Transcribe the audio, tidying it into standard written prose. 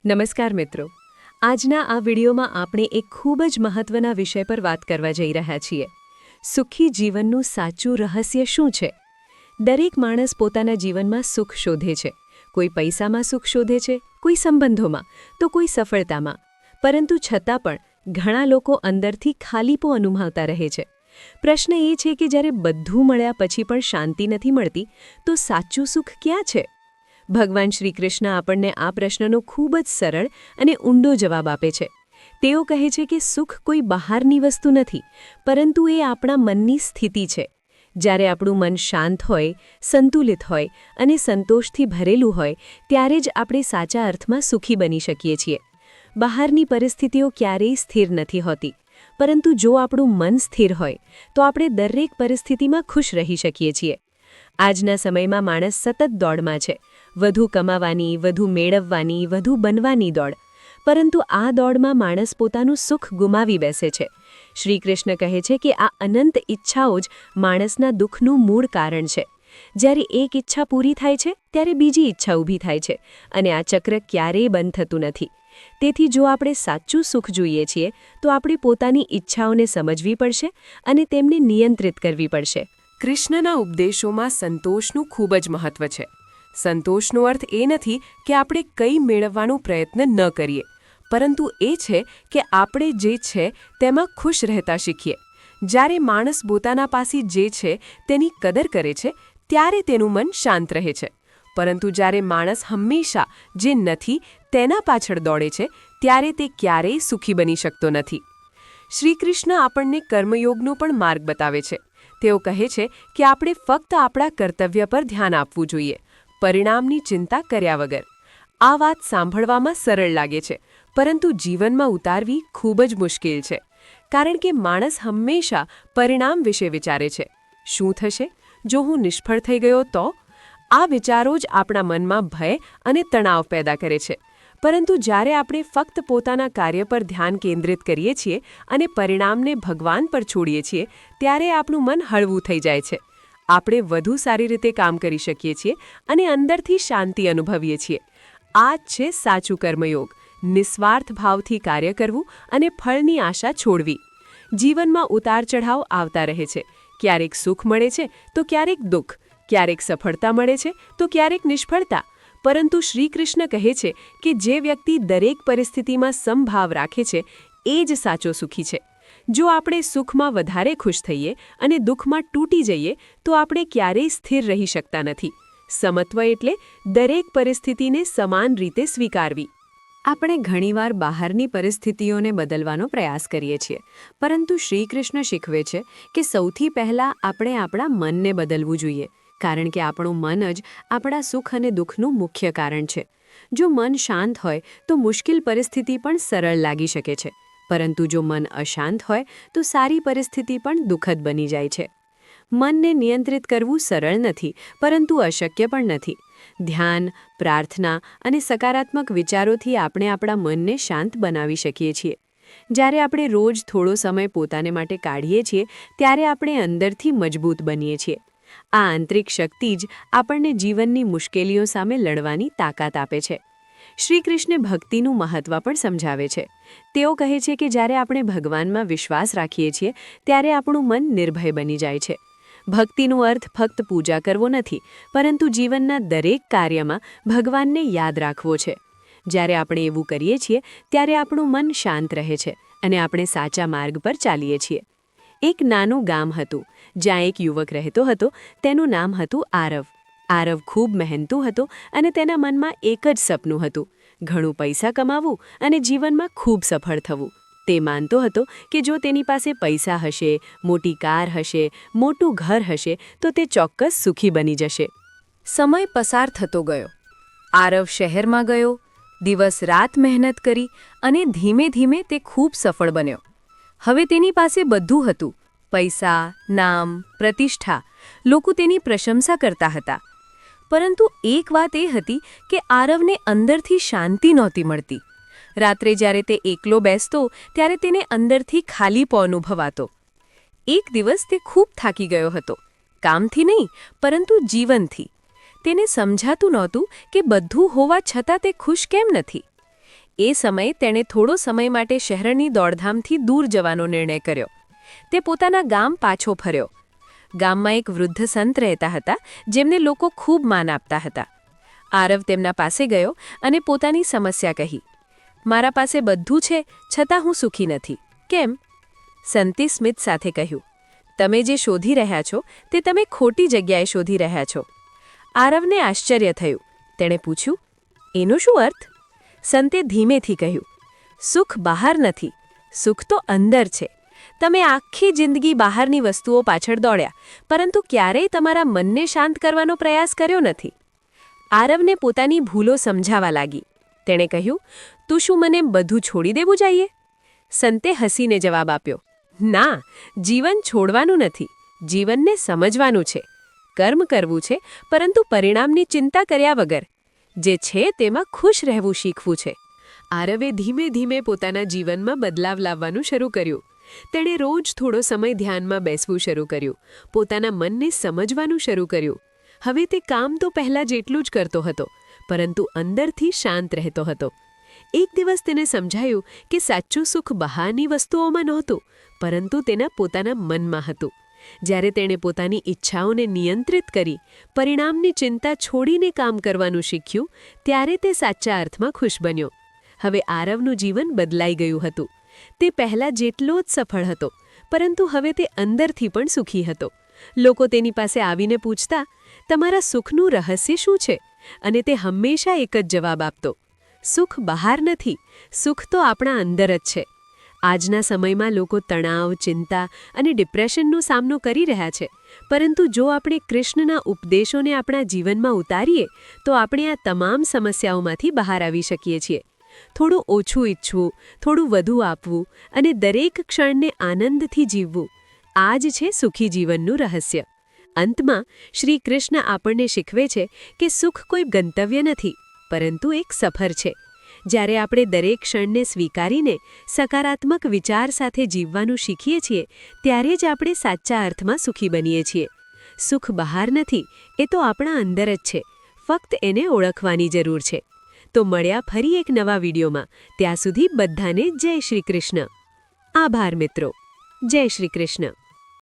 નમસ્કાર મિત્રો, આજના આ વિડીયોમાં આપણે એક ખૂબ જ મહત્વના વિષય પર વાત કરવા જઈ રહ્યા છીએ. સુખી જીવનનું સાચું રહસ્ય શું છે? દરેક માણસ પોતાના જીવનમાં સુખ શોધે છે. કોઈ પૈસામાં સુખ શોધે છે, કોઈ સંબંધોમાં, તો કોઈ સફળતામાં. પરંતુ છતાં પણ ઘણા લોકો અંદરથી ખાલીપો અનુભવતા રહે છે. પ્રશ્ન એ છે કે જ્યારે બધું મળ્યા પછી પણ શાંતિ નથી મળતી, તો સાચું સુખ ક્યાં છે? ભગવાન શ્રી કૃષ્ણ આપણને આ પ્રશ્નનો ખૂબ જ સરળ અને ઊંડો જવાબ આપે છે. તેઓ કહે છે કે સુખ કોઈ બહારની વસ્તુ નથી, પરંતુ એ આપણા મનની સ્થિતિ છે. જ્યારે આપણું મન શાંત હોય, સંતુલિત હોય અને સંતોષથી ભરેલું હોય, ત્યારે જ આપણે સાચા અર્થમાં સુખી બની શકીએ છીએ. બહારની પરિસ્થિતિઓ ક્યારેય સ્થિર નથી હોતી, પરંતુ જો આપણું મન સ્થિર હોય, તો આપણે દરેક પરિસ્થિતિમાં ખુશ રહી શકીએ છીએ. આજના સમયમાં માણસ સતત દોડમાં છે. વધુ કમાવાની, વધુ મેળવવાની, વધુ બનવાની દોડ. પરંતુ આ દોડમાં માણસ પોતાનું સુખ ગુમાવી બેસે છે. શ્રી કૃષ્ણ કહે છે કે આ અનંત ઈચ્છાઓ જ માણસના દુઃખનું મૂળ કારણ છે. જ્યારે એક ઈચ્છા પૂરી થાય છે, ત્યારે બીજી ઈચ્છા ઊભી થાય છે, અને આ ચક્ર ક્યારેય બંધ થતું નથી. તેથી જો આપણે સાચું સુખ જોઈએ છીએ, તો આપણે પોતાની ઈચ્છાઓને સમજવી પડશે અને તેમને નિયંત્રિત કરવી પડશે. કૃષ્ણના ઉપદેશોમાં સંતોષનું ખૂબ જ મહત્વ છે. સંતોષનો અર્થ એ નથી કે આપણે કંઈ મેળવવાનો પ્રયત્ન ન કરીએ, પરંતુ એ છે કે આપણે જે છે તેમાં ખુશ રહેતા શીખીએ. જ્યારે માણસ પોતાના પાસે જે છે તેની કદર કરે છે, ત્યારે તેનું મન શાંત રહે છે. પરંતુ જ્યારે માણસ હંમેશા જે નથી તેના પાછળ દોડે છે, ત્યારે તે ક્યારેય સુખી બની શકતો નથી. શ્રી કૃષ્ણ આપણને કર્મયોગનો પણ માર્ગ બતાવે છે. તેઓ કહે છે કે આપણે ફક્ત આપણા કર્તવ્ય પર ધ્યાન આપવું જોઈએ, પરિણામની ચિંતા કર્યા વગર. આ વાત સાંભળવામાં સરળ લાગે છે, પરંતુ જીવનમાં ઉતારવી ખૂબ જ મુશ્કેલ છે. કારણ કે માણસ હંમેશા પરિણામ વિશે વિચારે છે. શું થશે જો હું નિષ્ફળ થઈ ગયો તો? આ વિચારો જ આપણા મનમાં ભય અને તણાવ પેદા કરે છે. પરંતુ જ્યારે આપણે ફક્ત પોતાના કાર્ય પર ધ્યાન કેન્દ્રિત કરીએ છીએ અને પરિણામને ભગવાન પર છોડીએ છીએ, ત્યારે આપણું મન હળવું થઈ જાય છે. આપણે વધુ સારી રીતે કામ કરી શકીએ છીએ અને અંદરથી શાંતિ અનુભવીએ છીએ. આ જ છે સાચું કર્મયોગ. નિસ્વાર્થ ભાવથી કાર્ય કરવું અને ફળની આશા છોડવી. જીવનમાં ઉતાર ચઢાવ આવતા રહે છે. ક્યારેક સુખ મળે છે તો ક્યારેક દુઃખ, ક્યારેક સફળતા મળે છે તો ક્યારેક નિષ્ફળતા. પરંતુ શ્રી કૃષ્ણ કહે છે કે જે વ્યક્તિ દરેક પરિસ્થિતિમાં સમભાવ રાખે છે, એ જ સાચો સુખી છે. જો આપણે સુખમાં વધારે ખુશ થઈએ અને દુઃખમાં તૂટી જઈએ, તો આપણે ક્યારેય સ્થિર રહી શકતા નથી. સમત્વ એટલે દરેક પરિસ્થિતિને સમાન રીતે સ્વીકારવી. આપણે ઘણીવાર બહારની પરિસ્થિતિઓને બદલવાનો પ્રયાસ કરીએ છીએ, પરંતુ શ્રી કૃષ્ણ શીખવે છે કે સૌથી પહેલાં આપણે આપણા મનને બદલવું જોઈએ. કારણ કે આપણું મન જ આપણા સુખ અને દુઃખનું મુખ્ય કારણ છે. જો મન શાંત હોય તો મુશ્કેલ પરિસ્થિતિ પણ સરળ લાગી શકે છે, પરંતુ જો મન અશાંત હોય તો સારી પરિસ્થિતિ પણ દુઃખદ બની જાય છે. મનને નિયંત્રિત કરવું સરળ નથી, પરંતુ અશક્ય પણ નથી. ધ્યાન, પ્રાર્થના અને સકારાત્મક વિચારોથી આપણે આપણા મનને શાંત બનાવી શકીએ છીએ. જ્યારે આપણે રોજ થોડો સમય પોતાને માટે કાઢીએ છીએ, ત્યારે આપણે અંદરથી મજબૂત બનીએ છીએ. આ આંતરિક શક્તિ જ આપણને જીવનની મુશ્કેલીઓ સામે લડવાની તાકાત આપે છે. શ્રી કૃષ્ણ ભક્તિનું મહત્વ પણ સમજાવે છે. તેઓ કહે છે કે જ્યારે આપણે ભગવાનમાં વિશ્વાસ રાખીએ છીએ, ત્યારે આપણું મન નિર્ભય બની જાય છે. ભક્તિનો અર્થ ફક્ત પૂજા કરવો નથી, પરંતુ જીવનના દરેક કાર્યમાં ભગવાનને યાદ રાખવો છે. જ્યારે આપણે એવું કરીએ છીએ, ત્યારે આપણું મન શાંત રહે છે અને આપણે સાચા માર્ગ પર ચાલીએ છીએ. એક નાનું ગામ હતું, જ્યાં એક યુવક રહેતો હતો. તેનું નામ હતું આરવ. આરવ ખૂબ મહેનતુ હતો અને તેના મનમાં એક જ સપનું હતું: ઘણું પૈસા કમાવવું અને જીવનમાં ખૂબ સફળ થવું. તે માનતો હતો કે જો તેની પાસે પૈસા હશે, મોટી કાર હશે, મોટું ઘર હશે, તો તે ચોક્કસ સુખી બની જશે. સમય પસાર થતો ગયો. આરવ શહેરમાં ગયો, દિવસ રાત મહેનત કરી અને ધીમે ધીમે તે ખૂબ સફળ બન્યો. હવે તેની પાસે બધું હતું: પૈસા, નામ, પ્રતિષ્ઠા. લોકો તેની પ્રશંસા કરતા હતા. પરંતુ એક વાત એ હતી કે આરવને અંદરથી શાંતિ નહોતી મળતી. રાત્રે જ્યારે તે એકલો બેસતો, ત્યારે તેને અંદરથી ખાલીપો અનુભવાતો. એક દિવસ તે ખૂબ થાકી ગયો હતો. કામથી નહીં, પરંતુ જીવનથી. તેને સમજાતું નહોતું કે બધું હોવા છતાં તે ખુશ કેમ નથી. એ સમયે તેણે થોડો સમય માટે શહેરની દોડધામથી દૂર જવાનો નિર્ણય કર્યો. તે પોતાના ગામ પાછો ફર્યો. ગામમાં એક વૃદ્ધ સંત રહેતા હતા, જેમને લોકો ખૂબ માન આપતા હતા. આરવ તેમના પાસે ગયો અને પોતાની સમસ્યા કહી. મારા પાસે બધું છે, છતાં હું સુખી નથી. કેમ? સંતે સ્મિત સાથે કહ્યું. તમે જે શોધી રહ્યા છો તે તમે ખોટી જગ્યાએ શોધી રહ્યા છો. આરવને આશ્ચર્ય થયું. તેણે પૂછ્યું, એનો શું અર્થ? સંતે ધીમેથી કહ્યું, સુખ બહાર નથી, સુખ તો અંદર છે. તમે આખી જિંદગી બહારની વસ્તુઓ પાછળ દોડ્યા, પરંતુ ક્યારેય તમારા મનને શાંત કરવાનો પ્રયાસ કર્યો નથી. આરવને પોતાની ભૂલો સમજાવા લાગી. તેણે કહ્યું, તું શું મને બધું છોડી દેવું જોઈએ? સંતે હસીને જવાબ આપ્યો, ના, જીવન છોડવાનું નથી, જીવનને સમજવાનું છે. કર્મ કરવું છે, પરંતુ પરિણામની ચિંતા કર્યા વગર. જે છે તેમાં ખુશ રહેવું શીખવું છે. આરવે ધીમે ધીમે પોતાના જીવનમાં બદલાવ લાવવાનું શરૂ કર્યું. તેણે રોજ થોડો સમય ધ્યાનમાં બેસવું શરૂ કર્યું, પોતાના મનને સમજવાનું શરૂ કર્યું. હવે તે કામ તો પહેલાં જેટલું જ કરતો હતો, પરંતુ અંદરથી શાંત રહેતો હતો. એક દિવસ તેને સમજાયું કે સાચું સુખ બહારની વસ્તુઓમાં નહોતું, પરંતુ તેના પોતાના મનમાં હતું. જ્યારે તેણે પોતાની ઈચ્છાઓને નિયંત્રિત કરી, પરિણામની ચિંતા છોડીને કામ કરવાનું શીખ્યું, ત્યારે તે સાચા અર્થમાં ખુશ બન્યો. હવે આરવનું જીવન બદલાઈ ગયું હતું. તે પહેલાં જેટલો જ સફળ હતો, પરંતુ હવે તે અંદરથી પણ સુખી હતો. લોકો તેની પાસે આવીને પૂછતા, તમારા સુખનું રહસ્ય શું છે? અને તે હંમેશા એક જ જવાબ આપતો, સુખ બહાર નથી, સુખ તો આપણા અંદર જ છે. આજના સમયમાં લોકો તણાવ, ચિંતા અને ડિપ્રેશનનો સામનો કરી રહ્યા છે, પરંતુ જો આપણે કૃષ્ણના ઉપદેશોને આપણા જીવનમાં ઉતારીએ, તો આપણે આ તમામ સમસ્યાઓમાંથી બહાર આવી શકીએ છીએ. થોડું ઓછું ઈચ્છવું, થોડું વધુ આપવું અને દરેક ક્ષણને આનંદથી જીવવું, આ જ છે સુખી જીવનનું રહસ્ય. અંતમાં શ્રી કૃષ્ણ આપણને શીખવે છે કે સુખ કોઈ ગંતવ્ય નથી, પરંતુ એક સફર છે. જ્યારે આપણે દરેક ક્ષણને સ્વીકારીને સકારાત્મક વિચાર સાથે જીવવાનું શીખીએ છીએ, ત્યારે જ આપણે સાચા અર્થમાં સુખી બનીએ છીએ. સુખ બહાર નથી, એ તો આપણા અંદર જ છે. ફક્ત એને ઓળખવાની જરૂર છે. તો મળ્યા ફરી એક નવા વિડીયોમાં. ત્યાં સુધી બધાને જય શ્રી કૃષ્ણ. આભાર મિત્રો. જય શ્રી કૃષ્ણ.